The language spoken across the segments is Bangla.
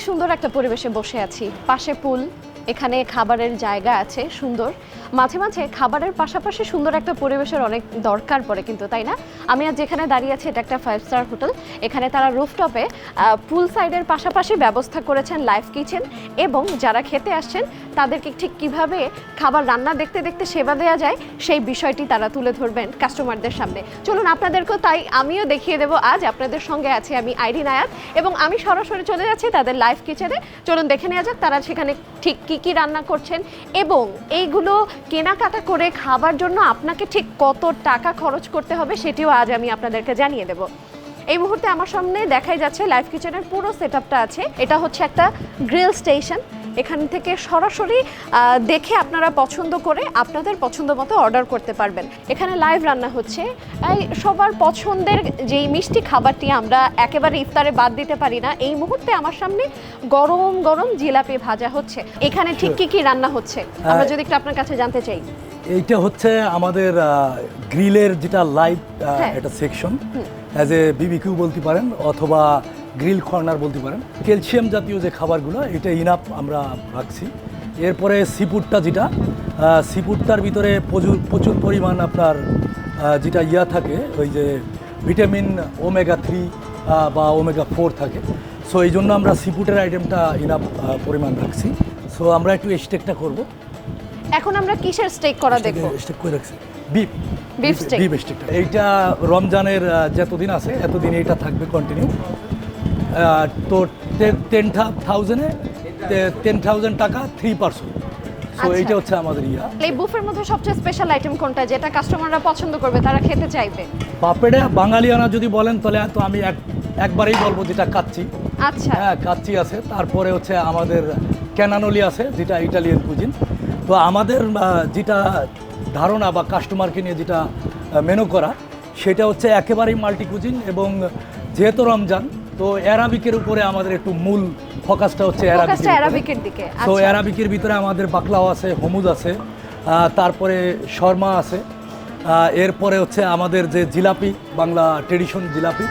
অনেক সুন্দর একটা পরিবেশে বসে আছি, পাশে পুল, এখানে খাবারের জায়গা আছে সুন্দর। মাঝে মাঝে খাবারের পাশাপাশি সুন্দর একটা পরিবেশের অনেক দরকার পড়ে কিন্তু, তাই না? আমি আজ যেখানে দাঁড়িয়ে আছি এটা একটা 5 স্টার হোটেল। এখানে তারা রুফটপে পুল সাইডের পাশাপাশি ব্যবস্থা করেছেন লাইভ কিচেন, এবং যারা খেতে আসছেন তাদেরকে ঠিক কিভাবে খাবার রান্না দেখতে দেখতে সেবা দেওয়া যায় সেই বিষয়টি তারা তুলে ধরবেন কাস্টমারদের সামনে। চলুন আপনাদেরকেও তাই আমিও দেখিয়ে দেবো। আজ আপনাদের সঙ্গে আছি আমি আইরিন আয়াত, এবং আমি সরাসরি চলে যাচ্ছি তাদের লাইভ কিচেনে। চলুন দেখে নেওয়া যাক তারা সেখানে ঠিক কি কি রান্না করছেন, এবং এইগুলো কেনাকাটা করে খাবার জন্য আপনাকে ঠিক কত টাকা খরচ করতে হবে সেটিও আজ আমি আপনাদেরকে জানিয়ে দেব। এই মুহূর্তে আমার সামনে দেখাই যাচ্ছে লাইভ কিচেনের পুরো সেটআপটা আছে। এটা হচ্ছে একটা গ্রিল স্টেশন। এখান থেকে সরাসরি দেখে আপনারা পছন্দ করে আপনাদের পছন্দ মতো অর্ডার করতে পারবেন। এখানে লাইভ রান্না হচ্ছে। সবার পছন্দের যেই মিষ্টি খাবারটি আমরা একেবারে ইফতারে বাদ দিতে পারি না, এই মুহূর্তে আমার সামনে গরম গরম জিলাপি ভাজা হচ্ছে। এখানে ঠিক কি কি রান্না হচ্ছে আমরা যদি একটু আপনার কাছে জানতে চাই। এইটা হচ্ছে আমাদের গ্রিলের যেটা লাইভ একটা সেকশন, অ্যাজ এ বিবিকিউ বলতে পারেন অথবা গ্রিল কর্নার বলতে পারেন। ক্যালসিয়াম জাতীয় যে খাবারগুলো এটা ইনাফ আমরা রাখছি। এরপরে সিফুডটা যেটা, সিফুডটার ভিতরে প্রচুর পরিমাণ আপনার যেটা থাকে, ওই যে ভিটামিন ওমেগা 3 বা ওমেগা 4 থাকে। সো এই জন্য আমরা সিফুডের আইটেমটা ইনাফ পরিমাণ রাখছি। সো আমরা একটু স্টেকটা করব। এখন আমরা কিসের স্টেক করা দেখব? স্টেক করে রাখছি বিফ স্টেকটা। এইটা রমজানের যতদিন আছে এতদিন এটা থাকবে কন্টিনিউ। তো 10,000 টাকা 3%। সো এইটা হচ্ছে আমাদের এই বুফের মধ্যে সবচেয়ে স্পেশাল আইটেম কোনটা যেটা কাস্টমাররা পছন্দ করবে, তারা খেতে চাইবে? পাপড়ে বাঙালিয়ানা যদি বলেন তাহলে তো আমি একবারেই বলবো যেটা কাচ্চি। আচ্ছা, হ্যাঁ কাচ্চি আছে। তারপরে হচ্ছে আমাদের ক্যানানোলি আছে যেটা ইটালিয়ান কুজিন। তো আমাদের যেটা ধারণা বা কাস্টমারকে নিয়ে যেটা মেনু করা সেটা হচ্ছে একেবারেই মাল্টি কুজিন, এবং যেহেতু রমজান তো অ্যারাবিকের উপরে আমাদের একটু মূল ফোকাসটা হচ্ছে অ্যারাবিকের দিকে। তো অ্যারাবিকের ভিতরে আমাদের বাকলাও আছে, হমুদ আছে, তারপরে শর্মা আছে, এরপরে হচ্ছে আমাদের যে জিলাপি, বাংলা ট্রেডিশন জিলাপি।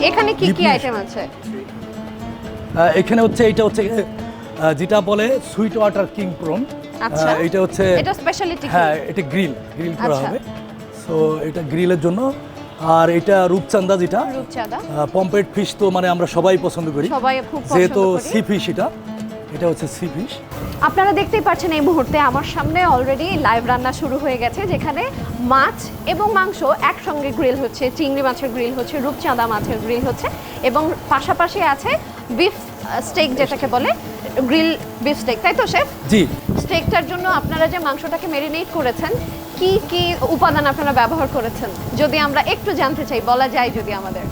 এখানে কি কি আইটেম আছে? এখানে হচ্ছে এটা হচ্ছে যেটা বলে সুইট ওয়াটার কিং প্রন। আচ্ছা, এটা হচ্ছে এটা স্পেশালিটি। হ্যাঁ, এটা গ্রিল করা হবে। সো এটা গ্রিলের জন্য। আর এটা রূপচাঁদা, যেটা পম্পেট ফিশ, তো মানে আমরা সবাই পছন্দ করি, সবাই খুব পছন্দ যেহেতু করি। সি ফিশ, এটা হচ্ছে সি ফিশ। আপনারা দেখতেই পাচ্ছেন এই মুহূর্তে আমার সামনে অলরেডি লাইভ রান্না শুরু হয়ে গেছে, যেখানে মাছ এবং মাংস একসঙ্গে গ্রিল হচ্ছে। চিংড়ি মাছের গ্রিল হচ্ছে, রূপচাঁদা মাছের গ্রিল হচ্ছে, এবং পাশাপাশি আছে বিফ স্টেক, যেটাকে বলে গ্রিল বিফ স্টেক, তাই তো শেফ? জি। স্টেকটার জন্য আপনারা যে মাংসটাকে ম্যারিনেট করেছেন, কি কি উপাদান আপনারা ব্যবহার করেছেন যদি আমরা একটু জানতে চাই, বলা যায় যদি আমাদের?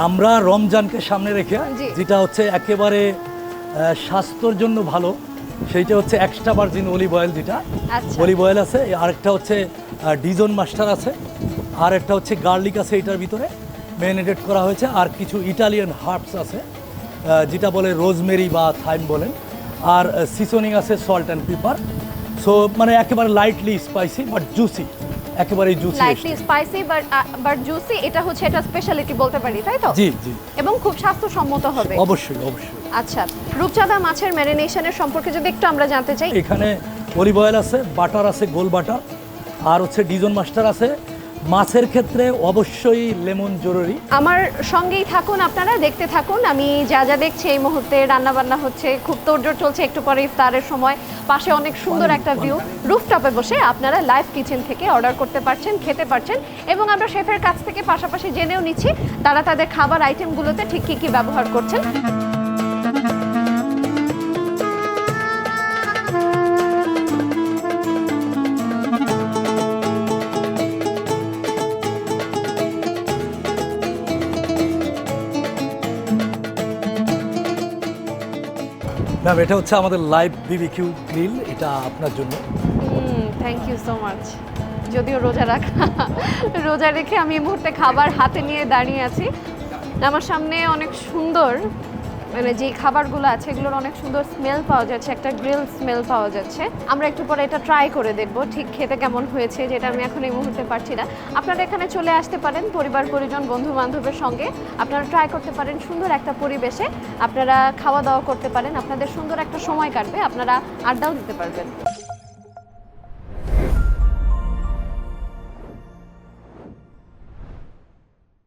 আমরা রমজানকে সামনে রেখে যেটা হচ্ছে একেবারে স্বাস্থ্যের জন্য ভালো, সেইটা হচ্ছে এক্সট্রা ভার্জিন অলিভ অয়েল, যেটা অলিভ অয়েল আছে। আরেকটা হচ্ছে ডিজন মাস্টার আছে, আর একটা হচ্ছে গার্লিক আছে এটার ভিতরে ম্যারিনেটেড করা হয়েছে, আর কিছু ইটালিয়ান হার্বস আছে যেটা বলে রোজমেরি বা থাইম বলেন, আর সিজনিং আছে সল্ট অ্যান্ড পেপার। সো মানে একেবারে লাইটলি স্পাইসি বাট জুসি, একেবারে juicy, lightly spicy but juicy. এটা হচ্ছে এটা স্পেশালিটি বলতে পারি, তাই তো? জি জি। এবং খুব স্বাস্থ্যসম্মত হবে। অবশ্যই অবশ্যই। আচ্ছা, রূপচাঁদা মাছের ম্যারিনেশনের সম্পর্কে যদি একটু আমরা জানতে চাই। এখানে অলিভ অয়েল আছে, বাটার আছে, গোল বাটার, আর হচ্ছে ডিজন মাস্টার আছে। মাছের ক্ষেত্রে অবশ্যই লেমন জরুরি। আমার সঙ্গেই থাকুন, আপনারা দেখতে থাকুন। আমি যা যা দেখছি এই মুহূর্তে রান্না বান্না হচ্ছে, খুব তোড়জোড় চলছে। একটু পরে ইফতারের সময় পাশে অনেক সুন্দর একটা ভিউ, রুফটপে বসে আপনারা লাইভ কিচেন থেকে অর্ডার করতে পারছেন, খেতে পারছেন, এবং আমরা শেফের কাছ থেকে পাশাপাশি জেনেও নিচ্ছি তারা তাদের খাবার আইটেমগুলোতে ঠিক কী কী ব্যবহার করছেন। ম্যাম, এটা হচ্ছে আমাদের লাইভ বিবিকিউ গ্রিল, এটা আপনার জন্য। Thank you so much. যদিও রোজা রেখে আমি এই মুহূর্তে খাবার হাতে নিয়ে দাঁড়িয়ে আছি। আমার সামনে অনেক সুন্দর মানে যে খাবারগুলো আছে এগুলোর অনেক সুন্দর স্মেল পাওয়া যাচ্ছে, একটা গ্রিল স্মেল পাওয়া যাচ্ছে। আমরা একটু পরে এটা ট্রাই করে দেখব ঠিক খেতে কেমন হয়েছে, যেটা আমি এখন এই মুহূর্তে পারছি না। আপনারা এখানে চলে আসতে পারেন পরিবার পরিজন বন্ধু বান্ধবের সঙ্গে, আপনারা ট্রাই করতে পারেন সুন্দর একটা পরিবেশে, আপনারা খাওয়া দাওয়া করতে পারেন, আপনাদের সুন্দর একটা সময় কাটবে, আপনারা আড্ডাও দিতে পারবেন।